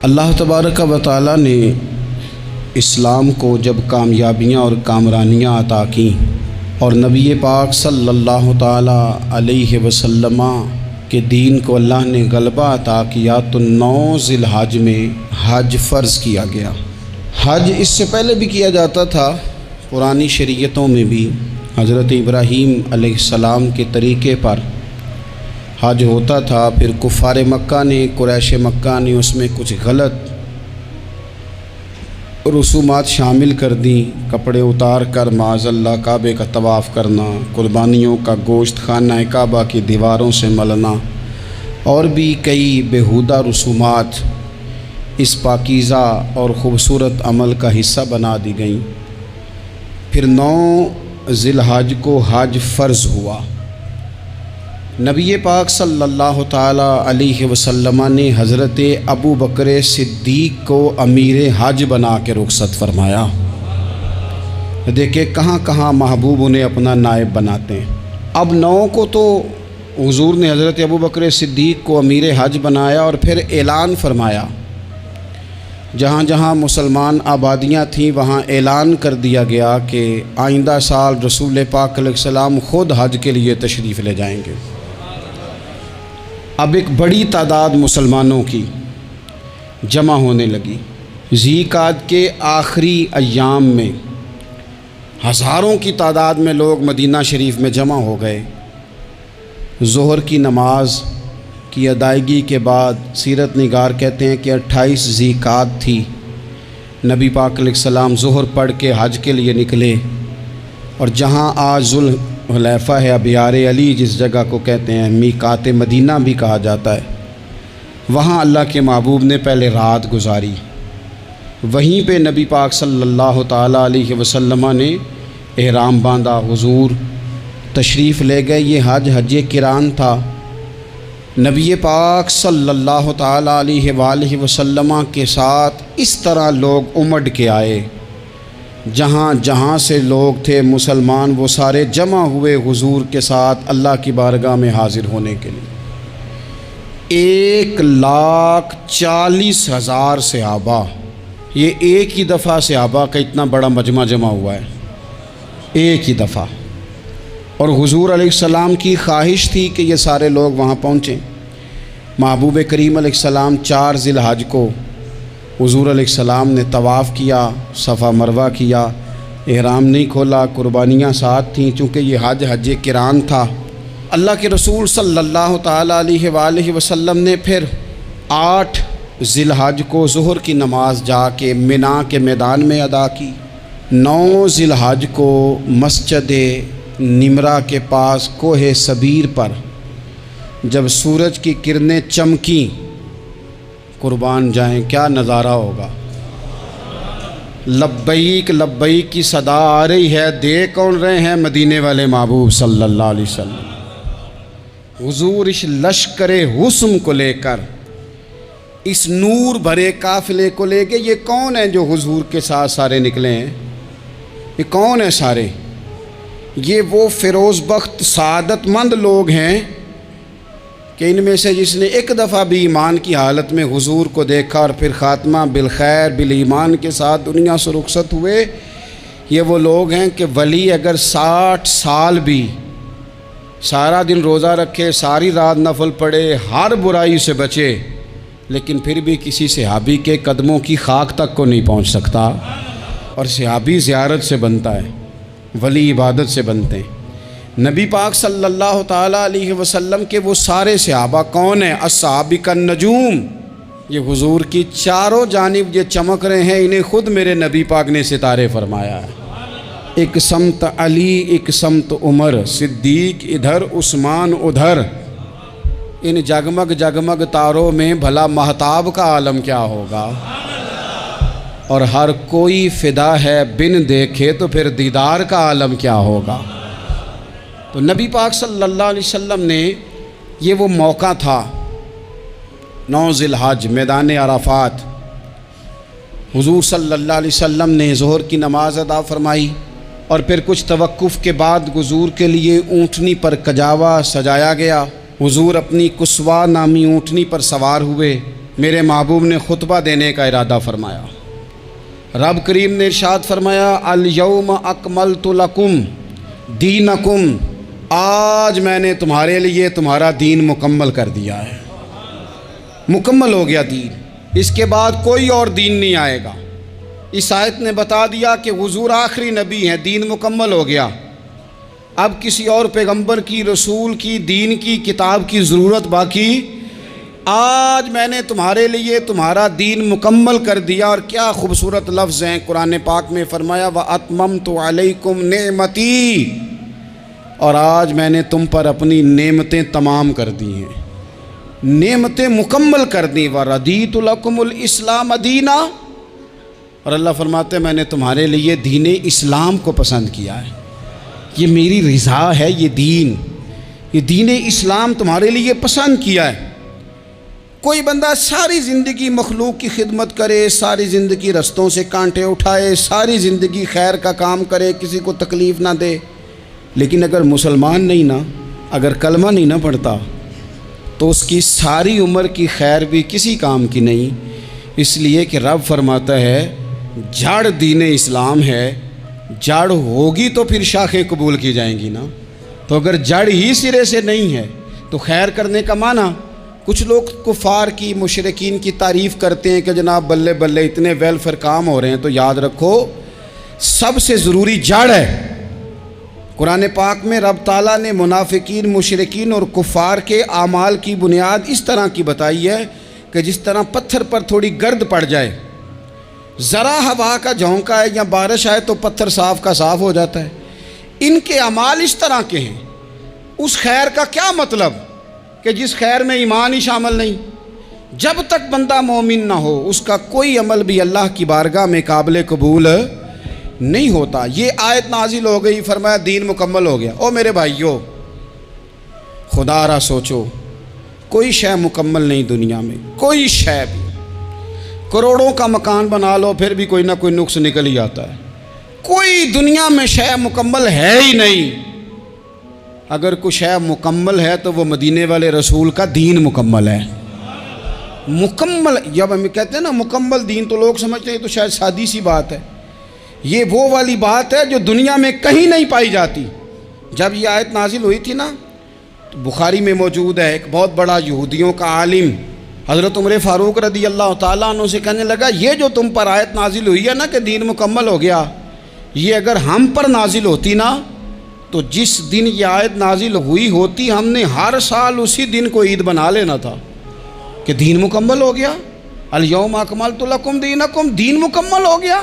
اللہ تبارک و تعالی نے اسلام کو جب کامیابیاں اور کامرانیاں عطا کیں اور نبی پاک صلی اللہ تعالی علیہ وسلم کے دین کو اللہ نے غلبہ عطا کیا تو 9 ذی الحج میں حج فرض کیا گیا۔ حج اس سے پہلے بھی کیا جاتا تھا، پرانی شریعتوں میں بھی حضرت ابراہیم علیہ السلام کے طریقے پر حج ہوتا تھا۔ پھر کفار مکہ نے، قریش مکہ نے اس میں کچھ غلط رسومات شامل کر دیں، کپڑے اتار کر معاذ اللہ کعبے کا طواف کرنا، قربانیوں کا گوشت خانہ کعبہ کی دیواروں سے ملنا، اور بھی کئی بیہودہ رسومات اس پاکیزہ اور خوبصورت عمل کا حصہ بنا دی گئیں۔ پھر 9 ذی الحج کو حج فرض ہوا۔ نبی پاک صلی اللہ تعالی علیہ وسلم نے حضرت ابو بکر صدیق کو امیر حج بنا کے رخصت فرمایا۔ دیکھیں کہاں کہاں محبوب انہیں اپنا نائب بناتے ہیں۔ اب 9 کو تو حضور نے حضرت ابو بکر صدیق کو امیر حج بنایا اور پھر اعلان فرمایا، جہاں جہاں مسلمان آبادیاں تھیں وہاں اعلان کر دیا گیا کہ آئندہ سال رسول پاک علیہ السلام خود حج کے لیے تشریف لے جائیں گے۔ اب ایک بڑی تعداد مسلمانوں کی جمع ہونے لگی۔ ذی قعدہ کے آخری ایام میں ہزاروں کی تعداد میں لوگ مدینہ شریف میں جمع ہو گئے۔ ظہر کی نماز کی ادائیگی کے بعد سیرت نگار کہتے ہیں کہ 28 ذی قعدہ تھی، نبی پاک علیہ السلام ظہر پڑھ کے حج کے لیے نکلے، اور جہاں آج ذوالحلیفہ ہے، ابیار علی جس جگہ کو کہتے ہیں، میقات مدینہ بھی کہا جاتا ہے، وہاں اللہ کے محبوب نے پہلے رات گزاری۔ وہیں پہ نبی پاک صلی اللہ تعالی علیہ وسلم نے احرام باندھا، حضور تشریف لے گئے۔ یہ حج قران تھا۔ نبی پاک صلی اللہ تعالی علیہ وآلہ وسلم کے ساتھ اس طرح لوگ امڈ کے آئے، جہاں جہاں سے لوگ تھے مسلمان وہ سارے جمع ہوئے حضور کے ساتھ اللہ کی بارگاہ میں حاضر ہونے کے لیے۔ 1,40,000 صحابہ، یہ ایک ہی دفعہ صحابہ کا اتنا بڑا مجمع جمع ہوا ہے، ایک ہی دفعہ۔ اور حضور علیہ السلام کی خواہش تھی کہ یہ سارے لوگ وہاں پہنچیں۔ محبوب کریم علیہ السلام 4 ذی الحج کو حضور علیہ السلام نے طواف کیا، صفا مروہ کیا، احرام نہیں کھولا، قربانیاں ساتھ تھیں، چونکہ یہ حج قران تھا۔ اللہ کے رسول صلی اللہ تعالی علیہ وآلہ وسلم نے پھر 8 ذی الحج کو ظہر کی نماز جا کے منا کے میدان میں ادا کی۔ 9 ذی الحج کو مسجد نمرہ کے پاس کوہ صبیر پر جب سورج کی کرنیں چمکیں، قربان جائیں کیا نظارہ ہوگا۔ لبیک لبیک کی صدا آ رہی ہے، دے کون رہے ہیں؟ مدینے والے محبوب صلی اللہ علیہ وسلم۔ حضور اس لشکر حسن کو لے کر، اس نور بھرے قافلے کو لے کے، یہ کون ہیں جو حضور کے ساتھ سارے نکلے ہیں؟ یہ کون ہیں سارے؟ یہ وہ فیروز بخت سعادت مند لوگ ہیں کہ ان میں سے جس نے ایک دفعہ بھی ایمان کی حالت میں حضور کو دیکھا اور پھر خاتمہ بالخیر بالایمان کے ساتھ دنیا سے رخصت ہوئے، یہ وہ لوگ ہیں کہ ولی اگر 60 سال بھی سارا دن روزہ رکھے، ساری رات نفل پڑھے، ہر برائی سے بچے، لیکن پھر بھی کسی صحابی کے قدموں کی خاک تک کو نہیں پہنچ سکتا۔ اور صحابی زیارت سے بنتا ہے، ولی عبادت سے بنتے ہیں۔ نبی پاک صلی اللہ تعالی علیہ وسلم کے وہ سارے صحابہ کون ہیں؟ الصحابہ النجوم، یہ حضور کی چاروں جانب یہ چمک رہے ہیں، انہیں خود میرے نبی پاک نے ستارے فرمایا ہے۔ ایک سمت علی، ایک سمت عمر، صدیق ادھر، عثمان ادھر۔ ان جگمگ جگمگ تاروں میں بھلا مہتاب کا عالم کیا ہوگا؟ اور ہر کوئی فدا ہے بن دیکھے تو پھر دیدار کا عالم کیا ہوگا؟ تو نبی پاک صلی اللہ علیہ وسلم نے یہ وہ موقع تھا، 9 ذی الحج میدان عرفات، حضور صلی اللہ علیہ وسلم نے ظہر کی نماز ادا فرمائی اور پھر کچھ توقف کے بعد حضور کے لیے اونٹنی پر کجاوا سجایا گیا۔ حضور اپنی کسوا نامی اونٹنی پر سوار ہوئے، میرے محبوب نے خطبہ دینے کا ارادہ فرمایا۔ رب کریم نے ارشاد فرمایا الیوم اکملت لکم دینکم، آج میں نے تمہارے لیے تمہارا دین مکمل کر دیا ہے، مکمل ہو گیا دین، اس کے بعد کوئی اور دین نہیں آئے گا۔ اس آیت نے بتا دیا کہ حضور آخری نبی ہیں، دین مکمل ہو گیا، اب کسی اور پیغمبر کی، رسول کی، دین کی، کتاب کی ضرورت باقی، آج میں نے تمہارے لیے تمہارا دین مکمل کر دیا۔ اور کیا خوبصورت لفظ ہیں قرآن پاک میں فرمایا وَأَتْمَمْتُ عَلَيْكُمْ نِعْمَتِي، اور آج میں نے تم پر اپنی نعمتیں تمام کر دی ہیں، نعمتیں مکمل کر دی۔ وَرَضِيتُ لَكُمُ الْإِسْلَامَ دِينًا، اور اللہ فرماتے ہیں میں نے تمہارے لیے دین اسلام کو پسند کیا ہے، یہ میری رضا ہے، یہ دین اسلام تمہارے لیے پسند کیا ہے۔ کوئی بندہ ساری زندگی مخلوق کی خدمت کرے، ساری زندگی رستوں سے کانٹے اٹھائے، ساری زندگی خیر کا کام کرے، کسی کو تکلیف نہ دے، لیکن اگر مسلمان نہیں نا، اگر کلمہ نہیں نہ پڑھتا تو اس کی ساری عمر کی خیر بھی کسی کام کی نہیں۔ اس لیے کہ رب فرماتا ہے جڑ دین اسلام ہے، جڑ ہوگی تو پھر شاخیں قبول کی جائیں گی نا، تو اگر جڑ ہی سرے سے نہیں ہے تو خیر کرنے کا معنی، کچھ لوگ کفار کی، مشرکین کی تعریف کرتے ہیں کہ جناب بلے بلے اتنے ویلفیئر کام ہو رہے ہیں، تو یاد رکھو سب سے ضروری جڑ ہے۔ قرآن پاک میں رب تعالیٰ نے منافقین، مشرکین اور کفار کے اعمال کی بنیاد اس طرح کی بتائی ہے کہ جس طرح پتھر پر تھوڑی گرد پڑ جائے، ذرا ہوا کا جھونکا ہے یا بارش آئے تو پتھر صاف کا صاف ہو جاتا ہے، ان کے اعمال اس طرح کے ہیں۔ اس خیر کا کیا مطلب کہ جس خیر میں ایمان ہی شامل نہیں؟ جب تک بندہ مومن نہ ہو اس کا کوئی عمل بھی اللہ کی بارگاہ میں قابل قبول نہیں ہوتا۔ یہ آیت نازل ہو گئی، فرمایا دین مکمل ہو گیا۔ او میرے بھائیو، خدا را سوچو، کوئی شے مکمل نہیں دنیا میں، کوئی شے بھی، کروڑوں کا مکان بنا لو پھر بھی کوئی نہ کوئی نقص نکل ہی آتا ہے، کوئی دنیا میں شے مکمل ہے ہی نہیں۔ اگر کوئی شے مکمل ہے تو وہ مدینے والے رسول کا دین مکمل ہے، مکمل۔ جب ہم کہتے ہیں نا مکمل دین تو لوگ سمجھتے ہیں تو شاید سادی سی بات ہے، یہ وہ والی بات ہے جو دنیا میں کہیں نہیں پائی جاتی۔ جب یہ آیت نازل ہوئی تھی نا، تو بخاری میں موجود ہے، ایک بہت بڑا یہودیوں کا عالم حضرت عمر فاروق رضی اللہ تعالیٰ عنہ سے کہنے لگا یہ جو تم پر آیت نازل ہوئی ہے نا کہ دین مکمل ہو گیا، یہ اگر ہم پر نازل ہوتی نا تو جس دن یہ آیت نازل ہوئی ہوتی ہم نے ہر سال اسی دن کو عید بنا لینا تھا کہ دین مکمل ہو گیا، الیوم اکملت لکم دینکم، دین مکمل ہو گیا،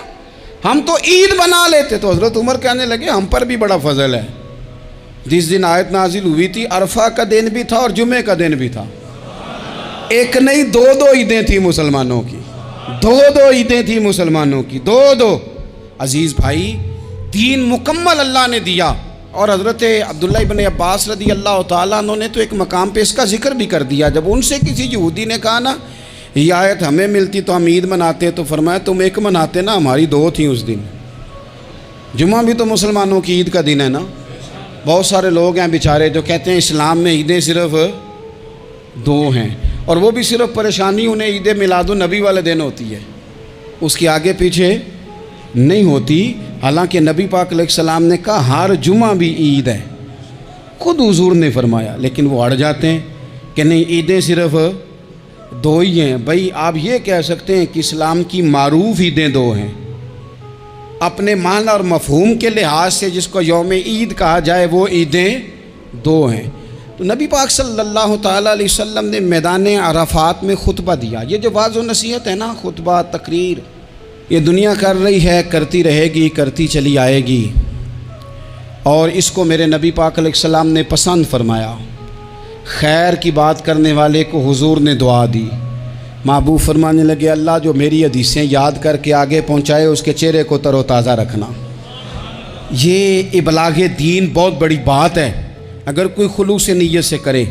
ہم تو عید بنا لیتے۔ تو حضرت عمر کہنے لگے ہم پر بھی بڑا فضل ہے، جس دن آیت نازل ہوئی تھی عرفہ کا دن بھی تھا اور جمعے کا دن بھی تھا، ایک نہیں دو عیدیں تھیں مسلمانوں کی، دو عیدیں تھیں مسلمانوں کی، دو۔ عزیز بھائی، دین مکمل اللہ نے دیا۔ اور حضرت عبداللہ ابن عباس رضی اللہ تعالیٰ عنہ نے تو ایک مقام پہ اس کا ذکر بھی کر دیا، جب ان سے کسی یہودی نے کہا نا یہ آیت ہمیں ملتی تو ہم عید مناتے، تو فرمایا تم ایک مناتے نا، ہماری دو تھیں اس دن۔ جمعہ بھی تو مسلمانوں کی عید کا دن ہے نا۔ بہت سارے لوگ ہیں بیچارے جو کہتے ہیں اسلام میں عیدیں صرف دو ہیں، اور وہ بھی صرف پریشانی انہیں عید میلاد النبی والے دن ہوتی ہے، اس کے آگے پیچھے نہیں ہوتی۔ حالانکہ نبی پاک علیہ السلام نے کہا ہر جمعہ بھی عید ہے، خود حضور نے فرمایا، لیکن وہ اڑ جاتے ہیں کہ نہیں عیدیں صرف دو ہی ہیں۔ بھائی آپ یہ کہہ سکتے ہیں کہ اسلام کی معروف عیدیں دو ہیں، اپنے معنی اور مفہوم کے لحاظ سے جس کو یوم عید کہا جائے وہ عیدیں دو ہیں۔ تو نبی پاک صلی اللہ تعالیٰ علیہ وسلم نے میدان عرفات میں خطبہ دیا۔ یہ جو واعظ و نصیحت ہے نا، خطبہ، تقریر، یہ دنیا کر رہی ہے، کرتی رہے گی، کرتی چلی آئے گی، اور اس کو میرے نبی پاک علیہ السلام نے پسند فرمایا۔ خیر کی بات کرنے والے کو حضور نے دعا دی، محبوب فرمانے لگے اللہ جو میری حدیثیں یاد کر کے آگے پہنچائے اس کے چہرے کو تر و تازہ رکھنا۔ یہ ابلاغ دین بہت بڑی بات ہے اگر کوئی خلوص نیت سے کرے۔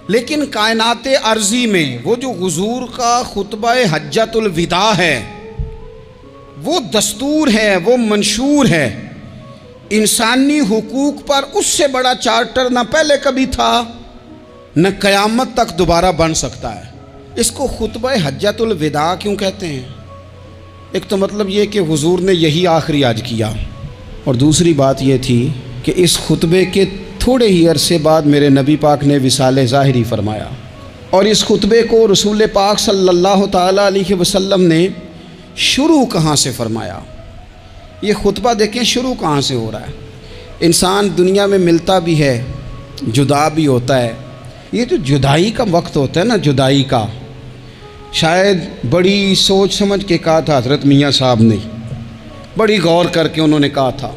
لیکن کائنات ارضی میں وہ جو حضور کا خطبہ حجۃ الوداع ہے، وہ دستور ہے، وہ منشور ہے، انسانی حقوق پر اس سے بڑا چارٹر نہ پہلے کبھی تھا نہ قیامت تک دوبارہ بن سکتا ہے۔ اس کو خطبہ حجۃ الوداع کیوں کہتے ہیں؟ ایک تو مطلب یہ کہ حضور نے یہی آخری حج کیا، اور دوسری بات یہ تھی کہ اس خطبے کے تھوڑے ہی عرصے بعد میرے نبی پاک نے وصال ظاہری فرمایا، اور اس خطبے کو رسول پاک صلی اللہ تعالیٰ علیہ وسلم نے شروع کہاں سے فرمایا؟ یہ خطبہ دیکھیں شروع کہاں سے ہو رہا ہے۔ انسان دنیا میں ملتا بھی ہے، جدا بھی ہوتا ہے، یہ جو جدائی کا وقت ہوتا ہے نا، جدائی کا، شاید بڑی سوچ سمجھ کے کہا تھا حضرت میاں صاحب نے، بڑی غور کر کے انہوں نے کہا تھا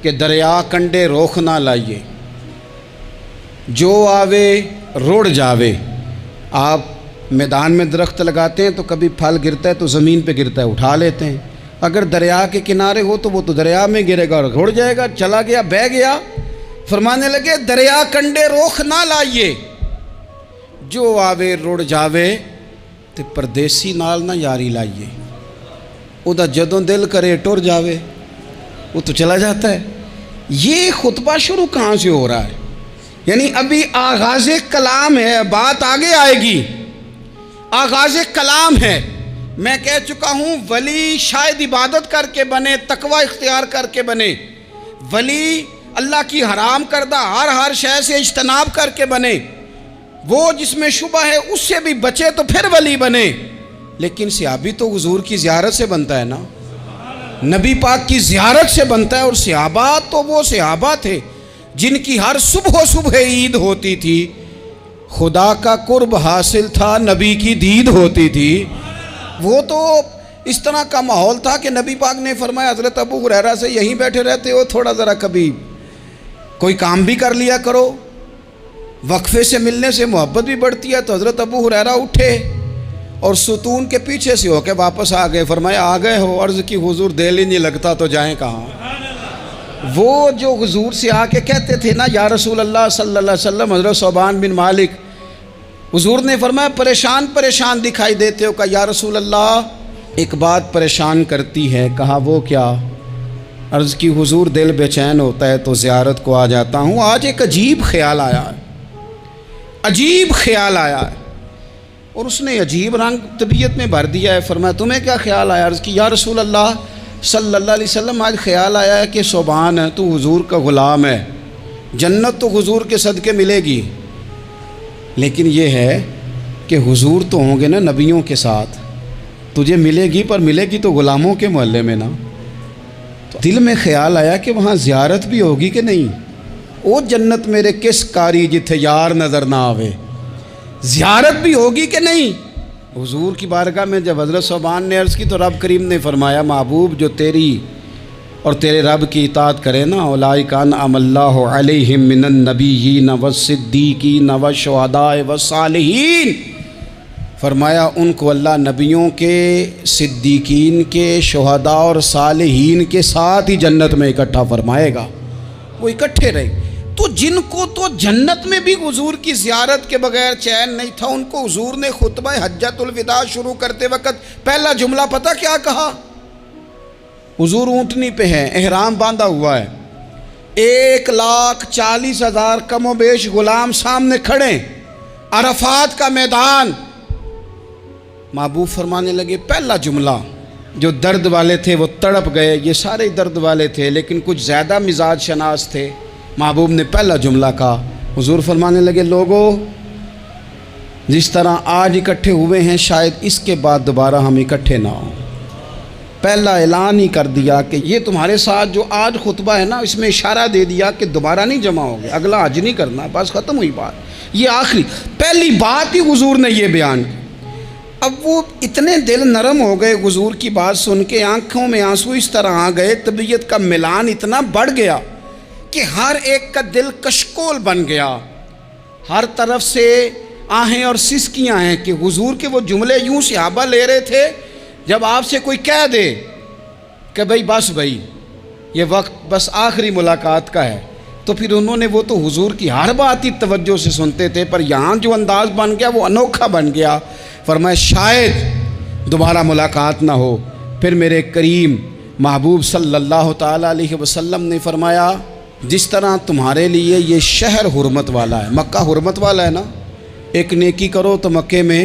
کہ دریا کنڈے روخ نہ لائیے، جو آوے روڑ جاوے۔ آپ میدان میں درخت لگاتے ہیں تو کبھی پھل گرتا ہے تو زمین پہ گرتا ہے، اٹھا لیتے ہیں، اگر دریا کے کنارے ہو تو وہ تو دریا میں گرے گا اور روڑ جائے گا، چلا گیا، بہہ گیا۔ فرمانے لگے دریا کنڈے روخ نہ لائیے، جو آوے روڑ جاوے، تے پردیسی نال نہ یاری لائیے، او دا جدوں دل کرے ٹر جاوے، وہ تو چلا جاتا ہے۔ یہ خطبہ شروع کہاں سے ہو رہا ہے؟ یعنی ابھی آغاز کلام ہے، بات آگے آئے گی، آغاز کلام ہے۔ میں کہہ چکا ہوں ولی شاید عبادت کر کے بنے، تقوی اختیار کر کے بنے، ولی اللہ کی حرام کردہ ہر شے سے اجتناب کر کے بنے، وہ جس میں شبہ ہے اس سے بھی بچے تو پھر ولی بنے۔ لیکن صحابی تو حضور کی زیارت سے بنتا ہے نا، نبی پاک کی زیارت سے بنتا ہے، اور صحابہ تو وہ صحابہ تھے جن کی ہر صبح عید ہوتی تھی، خدا کا قرب حاصل تھا، نبی کی دید ہوتی تھی۔ وہ تو اس طرح کا ماحول تھا کہ نبی پاک نے فرمایا حضرت ابو ہریرہ سے یہیں بیٹھے رہتے ہو، تھوڑا ذرا کبھی کوئی کام بھی کر لیا کرو، وقفے سے ملنے سے محبت بھی بڑھتی ہے۔ تو حضرت ابو ہریرہ اٹھے اور ستون کے پیچھے سے ہو کے واپس آ گئے، فرمایا آ گئے ہو؟ عرض کی حضور دل ہی نہیں لگتا تو جائیں کہاں؟ وہ جو حضور سے آ کے کہتے تھے نا یا رسول اللہ صلی اللہ علیہ وسلم، حضرت صوبان بن مالک، حضور نے فرمایا پریشان دکھائی دیتے ہو، کہا یا رسول اللہ ایک بات پریشان کرتی ہے۔ کہا وہ کیا؟ عرض کی حضور دل بے چین ہوتا ہے تو زیارت کو آ جاتا ہوں، آج ایک عجیب خیال آیا ہے، عجیب خیال آیا ہے، اور اس نے عجیب رنگ طبیعت میں بھر دیا ہے۔ فرمایا تمہیں کیا خیال آیا؟ عرض کی یا رسول اللہ صلی اللہ علیہ وسلم آج خیال آیا ہے کہ صوبان ہے، تو حضور کا غلام ہے، جنت تو حضور کے صدقے ملے گی، لیکن یہ ہے کہ حضور تو ہوں گے نا نبیوں کے ساتھ، تجھے ملے گی پر ملے گی تو غلاموں کے محلے میں نا۔ تو دل میں خیال آیا کہ وہاں زیارت بھی ہوگی کہ نہیں؟ او جنت میرے کس کاری جتھے یار نظر نہ آوے، زیارت بھی ہوگی کہ نہیں؟ حضور کی بارگاہ میں جب حضرت صوبان نے عرض کی تو رب کریم نے فرمایا محبوب جو تیری اور تیرے رب کی اطاعت کرے نا، اولئک انعم اللہ علیہم من النبیین والصدیقین والشہداء والصالحین، فرمایا ان کو اللہ نبیوں کے، صدیقین کے، شہداء اور صالحین کے ساتھ ہی جنت میں اکٹھا فرمائے گا، وہ اکٹھے رہے۔ تو جن کو تو جنت میں بھی حضور کی زیارت کے بغیر چین نہیں تھا، ان کو حضور نے خطبہ حجۃ الوداع شروع کرتے وقت پہلا جملہ پتہ کیا کہا؟ حضور اونٹنی پہ ہیں، احرام باندھا ہوا ہے، 1,40,000 کم و بیش غلام سامنے کھڑے، عرفات کا میدان۔ محبوب فرمانے لگے پہلا جملہ، جو درد والے تھے وہ تڑپ گئے، یہ سارے درد والے تھے لیکن کچھ زیادہ مزاج شناس تھے۔ محبوب نے پہلا جملہ کہا، حضور فرمانے لگے لوگو جس طرح آج اکٹھے ہوئے ہیں شاید اس کے بعد دوبارہ ہم اکٹھے نہ ہوں۔ پہلا اعلان ہی کر دیا کہ یہ تمہارے ساتھ جو آج خطبہ ہے نا، اس میں اشارہ دے دیا کہ دوبارہ نہیں جمع ہوگے، اگلا حج نہیں کرنا، بس ختم ہوئی بات، یہ آخری پہلی بات ہی حضور نے یہ بیان کی۔ اب وہ اتنے دل نرم ہو گئے حضور کی بات سن کے، آنکھوں میں آنسو اس طرح آ گئے، طبیعت کا میلان اتنا بڑھ گیا کہ ہر ایک کا دل کشکول بن گیا، ہر طرف سے آہیں اور سسکیاں ہیں کہ حضور کے وہ جملے یوں صحابہ لے رہے تھے جب آپ سے کوئی کہہ دے کہ بھائی یہ وقت بس آخری ملاقات کا ہے، تو پھر انہوں نے وہ تو حضور کی ہر بات ہی توجہ سے سنتے تھے، پر یہاں جو انداز بن گیا وہ انوکھا بن گیا۔ فرمایا شاید دوبارہ ملاقات نہ ہو۔ پھر میرے کریم محبوب صلی اللہ تعالیٰ علیہ وسلم نے فرمایا جس طرح تمہارے لیے یہ شہر حرمت والا ہے، مکہ حرمت والا ہے نا، ایک نیکی کرو تو مکے میں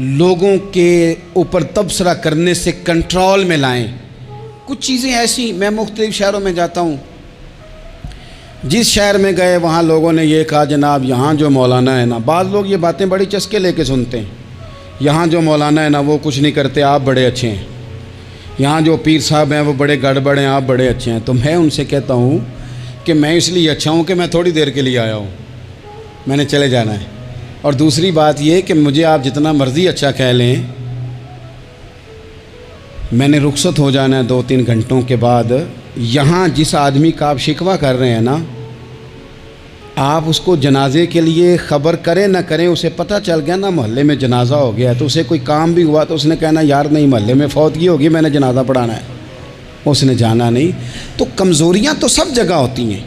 لوگوں کے اوپر تبصرہ کرنے سے کنٹرول میں لائیں۔ کچھ چیزیں ایسی، میں مختلف شہروں میں جاتا ہوں، جس شہر میں گئے وہاں لوگوں نے یہ کہا جناب یہاں جو مولانا ہے نا، بعض لوگ یہ باتیں بڑی چسکے لے کے سنتے ہیں، یہاں جو مولانا ہے نا وہ کچھ نہیں کرتے، آپ بڑے اچھے ہیں، یہاں جو پیر صاحب ہیں وہ بڑے گڑبڑ ہیں، آپ بڑے اچھے ہیں۔ تو میں ان سے کہتا ہوں کہ میں اس لیے اچھا ہوں کہ میں تھوڑی دیر کے لیے آیا ہوں، میں نے چلے جانا ہے۔ اور دوسری بات یہ کہ مجھے آپ جتنا مرضی اچھا کہہ لیں، میں نے رخصت ہو جانا ہے 2-3 گھنٹوں کے بعد۔ یہاں جس آدمی کا آپ شکوہ کر رہے ہیں نا، آپ اس کو جنازے کے لیے خبر کریں نہ کریں، اسے پتہ چل گیا نا محلے میں جنازہ ہو گیا، تو اسے کوئی کام بھی ہوا تو اس نے کہنا یار نہیں محلے میں فوتگی ہوگی، میں نے جنازہ پڑھانا ہے، اس نے جانا نہیں۔ تو کمزوریاں تو سب جگہ ہوتی ہیں،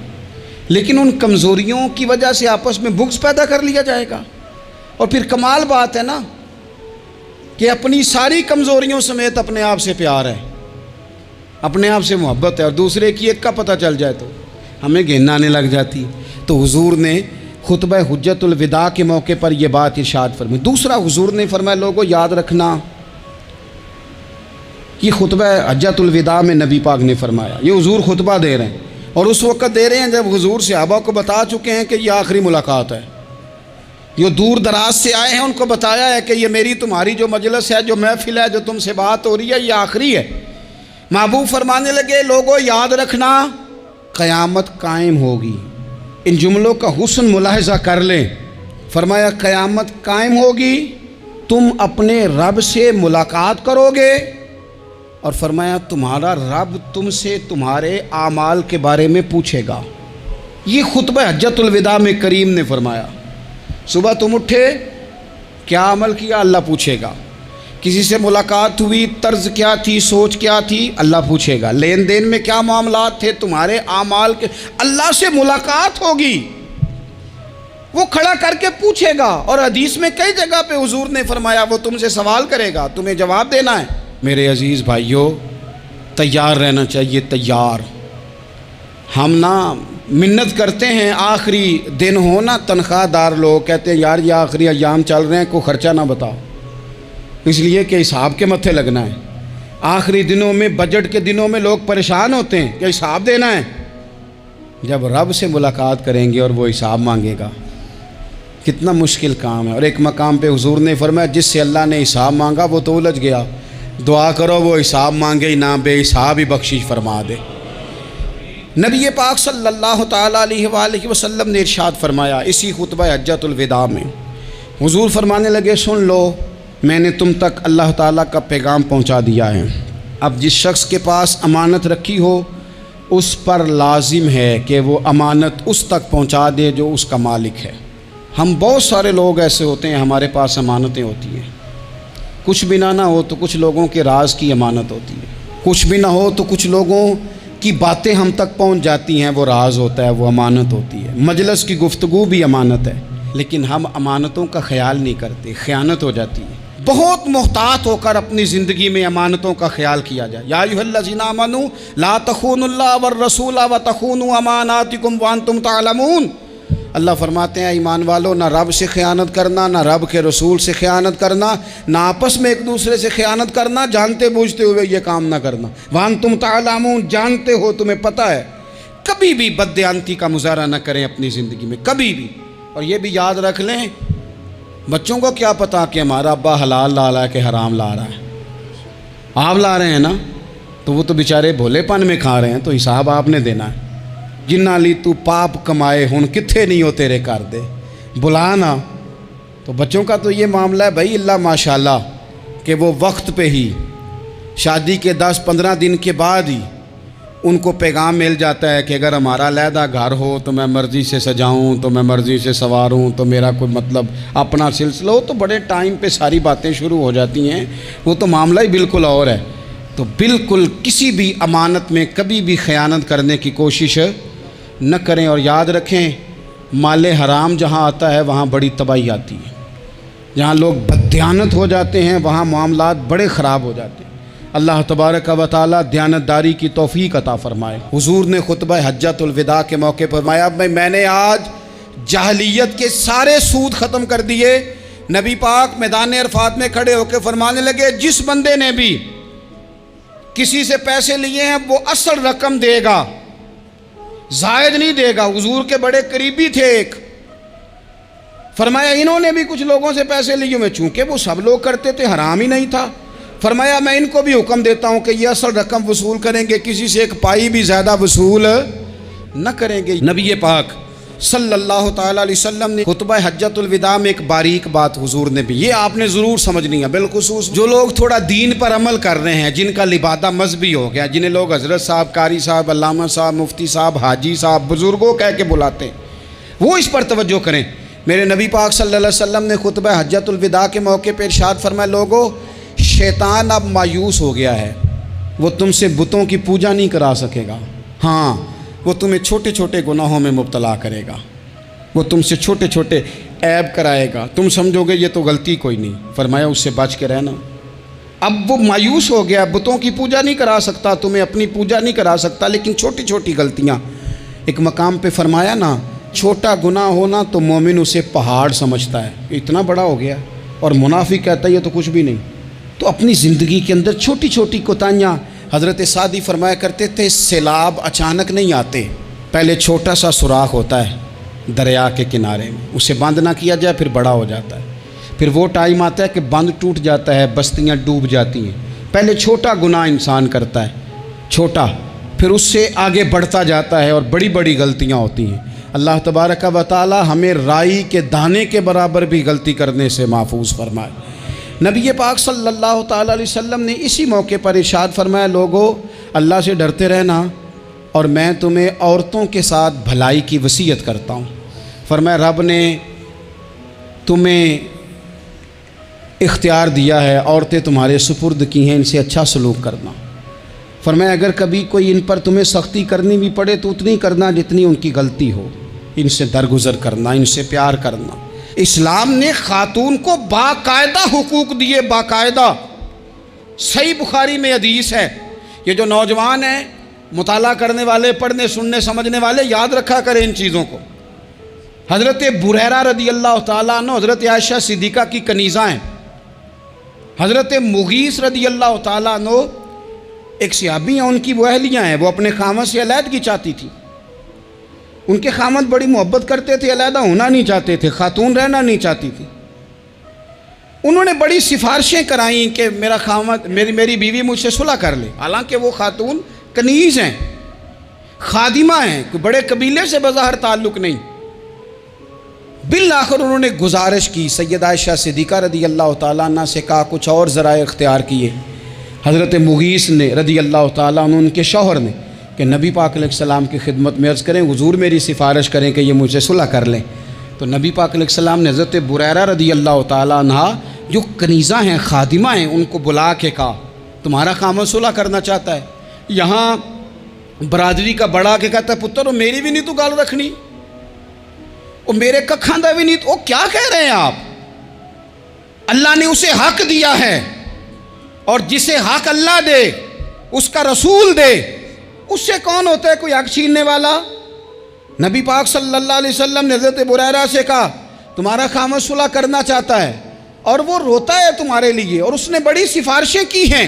لیکن ان کمزوریوں کی وجہ سے آپس میں بغض پیدا کر لیا جائے گا۔ اور پھر کمال بات ہے نا کہ اپنی ساری کمزوریوں سمیت اپنے آپ سے پیار ہے، اپنے آپ سے محبت ہے، اور دوسرے کی ایک کا پتہ چل جائے تو ہمیں گھن آنے لگ جاتی۔ تو حضور نے خطبہ حجت الوداع کے موقع پر یہ بات ارشاد فرمائی۔ دوسرا حضور نے فرمایا لوگوں یاد رکھنا، یہ خطبہ حجت الوداع میں نبی پاک نے فرمایا، یہ حضور خطبہ دے رہے ہیں، اور اس وقت دے رہے ہیں جب حضور صحابہ کو بتا چکے ہیں کہ یہ آخری ملاقات ہے۔ جو دور دراز سے آئے ہیں ان کو بتایا ہے کہ یہ میری تمہاری جو مجلس ہے، جو محفل ہے، جو تم سے بات ہو رہی ہے، یہ آخری ہے۔ محبوب فرمانے لگے لوگوں یاد رکھنا قیامت قائم ہوگی۔ ان جملوں کا حسن ملاحظہ کر لیں۔ فرمایا قیامت قائم ہوگی، تم اپنے رب سے ملاقات کرو گے، اور فرمایا تمہارا رب تم سے تمہارے اعمال کے بارے میں پوچھے گا۔ یہ خطبہ حجت الوداع میں کریم نے فرمایا، صبح تم اٹھے کیا عمل کیا، اللہ پوچھے گا۔ کسی سے ملاقات ہوئی، طرز کیا تھی، سوچ کیا تھی، اللہ پوچھے گا۔ لین دین میں کیا معاملات تھے، تمہارے اعمال کے، اللہ سے ملاقات ہوگی، وہ کھڑا کر کے پوچھے گا۔ اور حدیث میں کئی جگہ پہ حضور نے فرمایا وہ تم سے سوال کرے گا، تمہیں جواب دینا ہے۔ میرے عزیز بھائیوں، تیار رہنا چاہیے، تیار۔ ہم نا منت کرتے ہیں آخری دن ہو نا، تنخواہ دار لوگ کہتے ہیں یار یہ آخری ایام چل رہے ہیں، کوئی خرچہ نہ بتاؤ، اس لیے کہ حساب کے متھے لگنا ہے۔ آخری دنوں میں، بجٹ کے دنوں میں لوگ پریشان ہوتے ہیں کہ حساب دینا ہے۔ جب رب سے ملاقات کریں گے اور وہ حساب مانگے گا، کتنا مشکل کام ہے۔ اور ایک مقام پہ حضور نے فرمایا جس سے اللہ نے حساب مانگا وہ تو الجھ گیا، دعا کرو وہ حساب مانگے ہی نہ، بے حساب ہی بخشش فرما دے۔ نبی پاک صلی اللہ تعالیٰ علیہ وآلہ وسلم نے ارشاد فرمایا اسی خطبہ حجت الوداع میں، حضور فرمانے لگے سن لو، میں نے تم تک اللہ تعالیٰ کا پیغام پہنچا دیا ہے۔ اب جس شخص کے پاس امانت رکھی ہو اس پر لازم ہے کہ وہ امانت اس تک پہنچا دے جو اس کا مالک ہے۔ ہم بہت سارے لوگ ایسے ہوتے ہیں ہمارے پاس امانتیں ہوتی ہیں، کچھ بھی نہ ہو تو کچھ لوگوں کے راز کی امانت ہوتی ہے، کچھ بھی نہ ہو تو کچھ لوگوں کی باتیں ہم تک پہنچ جاتی ہیں، وہ راز ہوتا ہے، وہ امانت ہوتی ہے۔ مجلس کی گفتگو بھی امانت ہے، لیکن ہم امانتوں کا خیال نہیں کرتے، خیانت ہو جاتی ہے۔ بہت محتاط ہو کر اپنی زندگی میں امانتوں کا خیال کیا جائے۔ یا ایھا الذین آمنوا لا تخونوا اللہ والرسول وتخونوا اماناتکم وانتم تعلمون۔ اللہ فرماتے ہیں ایمان والو، نہ رب سے خیانت کرنا، نہ رب کے رسول سے خیانت کرنا، نہ آپس میں ایک دوسرے سے خیانت کرنا، جانتے بوجھتے ہوئے یہ کام نہ کرنا۔ وانتم تعلمون، جانتے ہو، تمہیں پتہ ہے۔ کبھی بھی بددیانتی کا مظاہرہ نہ کریں اپنی زندگی میں، کبھی بھی۔ اور یہ بھی یاد رکھ لیں، بچوں کو کیا پتا کہ ہمارا ابا حلال لا رہا ہے کہ حرام لا رہا ہے، آپ لا رہے ہیں نا، تو وہ تو بیچارے بھولے پن میں کھا رہے ہیں، تو حساب آپ نے دینا ہے۔ جنہ لی تو پاپ کمائے ہن کتھے نہیں ہو تیرے کر دے، بلانا۔ تو بچوں کا تو یہ معاملہ ہے بھائی، اللہ ماشاءاللہ کہ وہ وقت پہ ہی شادی کے 10-15 دن کے بعد ہی ان کو پیغام مل جاتا ہے کہ اگر ہمارا علیحدہ گھر ہو تو میں مرضی سے سجاؤں، تو میں مرضی سے سنواروں، تو میرا کوئی مطلب اپنا سلسلہ ہو، تو بڑے ٹائم پہ ساری باتیں شروع ہو جاتی ہیں، وہ تو معاملہ ہی بالکل اور ہے۔ تو بالکل کسی بھی امانت میں کبھی بھی خیانت کرنے کی کوشش نہ کریں، اور یاد رکھیں مال حرام جہاں آتا ہے وہاں بڑی تباہی آتی ہے، جہاں لوگ بددیانت ہو جاتے ہیں وہاں معاملات بڑے خراب ہو جاتے ہیں۔ اللہ تبارک و تعالیٰ دیانتداری کی توفیق عطا فرمائے۔ حضور نے خطبہ حجت الوداع کے موقع پر فرمایا میں نے آج جاہلیت کے سارے سود ختم کر دیے، نبی پاک میدان عرفات میں کھڑے ہو کے فرمانے لگے جس بندے نے بھی کسی سے پیسے لیے ہیں وہ اصل رقم دے گا، زائد نہیں دے گا۔ حضور کے بڑے قریبی تھے ایک، فرمایا انہوں نے بھی کچھ لوگوں سے پیسے لیے ہوئے، چونکہ وہ سب لوگ کرتے تھے، حرام ہی نہیں تھا، فرمایا میں ان کو بھی حکم دیتا ہوں کہ یہ اصل رقم وصول کریں گے، کسی سے ایک پائی بھی زیادہ وصول نہ کریں گے۔ نبی پاک صلی اللہ تعالیٰ علیہ وسلم نے خطبہ حجۃ الوداع میں ایک باریک بات حضور نے بھی، یہ آپ نے ضرور سمجھنی ہے، بالخصوص جو لوگ تھوڑا دین پر عمل کر رہے ہیں، جن کا لبادہ مذہبی ہو گیا، جنہیں لوگ حضرت صاحب، قاری صاحب، علامہ صاحب، مفتی صاحب، حاجی صاحب، بزرگوں کہہ کے بلاتے ہیں، وہ اس پر توجہ کریں۔ میرے نبی پاک صلی اللہ علیہ وسلم نے خطبہ حجۃ الوداع کے موقع پہ ارشاد فرمایا، لوگو شیطان اب مایوس ہو گیا ہے، وہ تم سے بتوں کی پوجا نہیں کرا سکے گا، ہاں وہ تمہیں چھوٹے چھوٹے گناہوں میں مبتلا کرے گا، وہ تم سے چھوٹے چھوٹے عیب کرائے گا، تم سمجھو گے یہ تو غلطی کوئی نہیں، فرمایا اس سے بچ کے رہنا۔ اب وہ مایوس ہو گیا، بتوں کی پوجا نہیں کرا سکتا، تمہیں اپنی پوجا نہیں کرا سکتا، لیکن چھوٹی چھوٹی غلطیاں، ایک مقام پہ فرمایا نا، چھوٹا گناہ ہونا تو مومن اسے پہاڑ سمجھتا ہے، اتنا بڑا ہو گیا، اور منافق کہتا ہے یہ تو کچھ بھی نہیں۔ تو اپنی زندگی کے اندر چھوٹی چھوٹی کوتاہیاں، حضرت سعدی فرمایا کرتے تھے سیلاب اچانک نہیں آتے، پہلے چھوٹا سا سوراخ ہوتا ہے دریا کے کنارے میں، اسے بند نہ کیا جائے پھر بڑا ہو جاتا ہے، پھر وہ ٹائم آتا ہے کہ بند ٹوٹ جاتا ہے، بستیاں ڈوب جاتی ہیں۔ پہلے چھوٹا گناہ انسان کرتا ہے، چھوٹا، پھر اس سے آگے بڑھتا جاتا ہے اور بڑی بڑی غلطیاں ہوتی ہیں۔ اللہ تبارک و تعالی ہمیں رائی کے دانے کے برابر بھی غلطی کرنے سے محفوظ فرمائے۔ نبی پاک صلی اللہ تعالیٰ علیہ وسلم نے اسی موقع پر ارشاد فرمایا، لوگو اللہ سے ڈرتے رہنا، اور میں تمہیں عورتوں کے ساتھ بھلائی کی وصیت کرتا ہوں۔ فرمایا رب نے تمہیں اختیار دیا ہے، عورتیں تمہارے سپرد کی ہیں، ان سے اچھا سلوک کرنا۔ فرمایا اگر کبھی کوئی ان پر تمہیں سختی کرنی بھی پڑے تو اتنی کرنا جتنی ان کی غلطی ہو، ان سے درگزر کرنا، ان سے پیار کرنا۔ اسلام نے خاتون کو باقاعدہ حقوق دیے، باقاعدہ، صحیح بخاری میں حدیث ہے۔ یہ جو نوجوان ہیں، مطالعہ کرنے والے، پڑھنے سننے سمجھنے والے، یاد رکھا کریں ان چیزوں کو۔ حضرت بریرہ رضی اللہ تعالیٰ عنہ حضرت عائشہ صدیقہ کی کنیزہ ہیں، حضرت مغیث رضی اللہ تعالیٰ عنہ ایک صحابی ہیں، ان کی وہ اہلیہ ہیں، وہ اپنے خامد سے علیحدگی چاہتی تھی، ان کے خامد بڑی محبت کرتے تھے، علیحدہ ہونا نہیں چاہتے تھے، خاتون رہنا نہیں چاہتی تھی۔ انہوں نے بڑی سفارشیں کرائیں کہ میرا خامد، میری بیوی مجھ سے صلح کر لے، حالانکہ وہ خاتون کنیز ہیں، خادمہ ہیں، کوئی بڑے قبیلے سے بظاہر تعلق نہیں۔ بالآخر انہوں نے گزارش کی، سیدہ عائشہ صدیقہ رضی اللہ تعالیٰ عنہ سے کہا کچھ اور ذرائع اختیار کیے۔ حضرت مغیث نے رضی اللہ تعالیٰ عنہ، ان کے شوہر نے، کہ نبی پاک علیہ السلام کی خدمت میں عرض کریں حضور میری سفارش کریں کہ یہ مجھ سے صلح کر لیں۔ تو نبی پاک علیہ السلام نے حضرت بریرہ رضی اللہ تعالیٰ عنہ جو کنیزہ ہیں، خادمہ ہیں، ان کو بلا کے کہا تمہارا خامد صلح کرنا چاہتا ہے۔ یہاں برادری کا بڑا کے کہتا ہے پتر میری بھی نہیں تو گال رکھنی، وہ میرے ککھاں دا بھی نہیں تو، وہ کیا کہہ رہے ہیں آپ؟ اللہ نے اسے حق دیا ہے، اور جسے حق اللہ دے اس کا رسول دے، اس سے کون ہوتا ہے کوئی حق چھیننے والا؟ نبی پاک صلی اللہ علیہ وسلم نے حضرت بریرہ سے کہا تمہارا خامد صلح کرنا چاہتا ہے اور وہ روتا ہے تمہارے لیے، اور اس نے بڑی سفارشیں کی ہیں،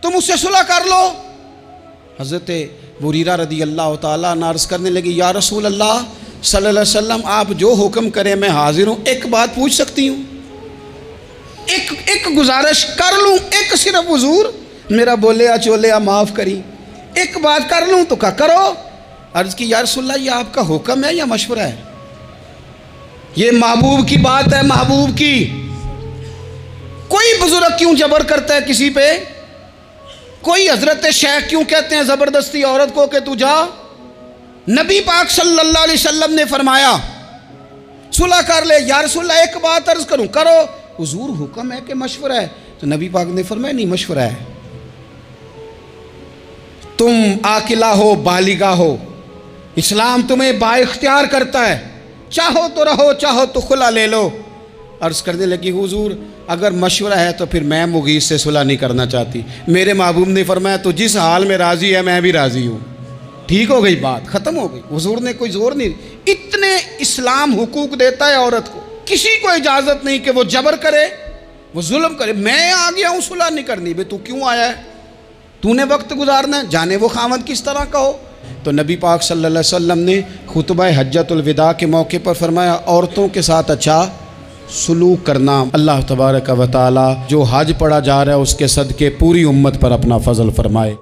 تم اس سے صلح کر لو۔ حضرت بریرہ رضی اللہ تعالیٰ عنہ عرض کرنے لگی یا رسول اللہ صلی اللہ علیہ وسلم آپ جو حکم کریں میں حاضر ہوں، ایک بات پوچھ سکتی ہوں، ایک گزارش کر لوں، ایک صرف حضور میرا بولیا چولیا معاف کری، ایک بات کر لوں؟ تو کہا کرو۔ عرض کی یا رسول اللہ یہ آپ کا حکم ہے یا مشورہ ہے؟ یہ محبوب کی بات ہے، محبوب کی۔ کوئی بزرگ کیوں جبر کرتا ہے کسی پہ؟ کوئی حضرت شیخ کیوں کہتے ہیں زبردستی عورت کو کہ تو جا؟ نبی پاک صلی اللہ علیہ وسلم نے فرمایا صلح کر لے۔ یا رسول اللہ ایک بات عرض کروں؟ کرو۔ حضور حکم ہے کہ مشورہ ہے؟ تو نبی پاک نے فرمایا نہیں مشورہ ہے، تم عاقلہ ہو، بالغہ ہو، اسلام تمہیں با اختیار کرتا ہے، چاہو تو رہو، چاہو تو خلا لے لو۔ عرض کرنے لگی حضور اگر مشورہ ہے تو پھر میں مغیث سے صلح نہیں کرنا چاہتی۔ میرے محبوب نے فرمایا تو جس حال میں راضی ہے میں بھی راضی ہوں۔ ٹھیک ہو گئی بات، ختم ہو گئی۔ حضور نے کوئی زور نہیں، اتنے اسلام حقوق دیتا ہے عورت کو۔ کسی کو اجازت نہیں کہ وہ جبر کرے، وہ ظلم کرے۔ میں آ گیا ہوں صلح نہیں کرنی، بے تو کیوں آیا ہے؟ تو نے وقت گزارنا ہے، جانے وہ خاوند کس طرح کا ہو۔ تو نبی پاک صلی اللہ علیہ وسلم نے خطبہ حجۃ الوداع کے موقع پر فرمایا عورتوں کے ساتھ اچھا سلوک کرنا۔ اللہ تبارک و تعالی جو حج پڑھا جا رہا ہے اس کے صدقے پوری امت پر اپنا فضل فرمائے۔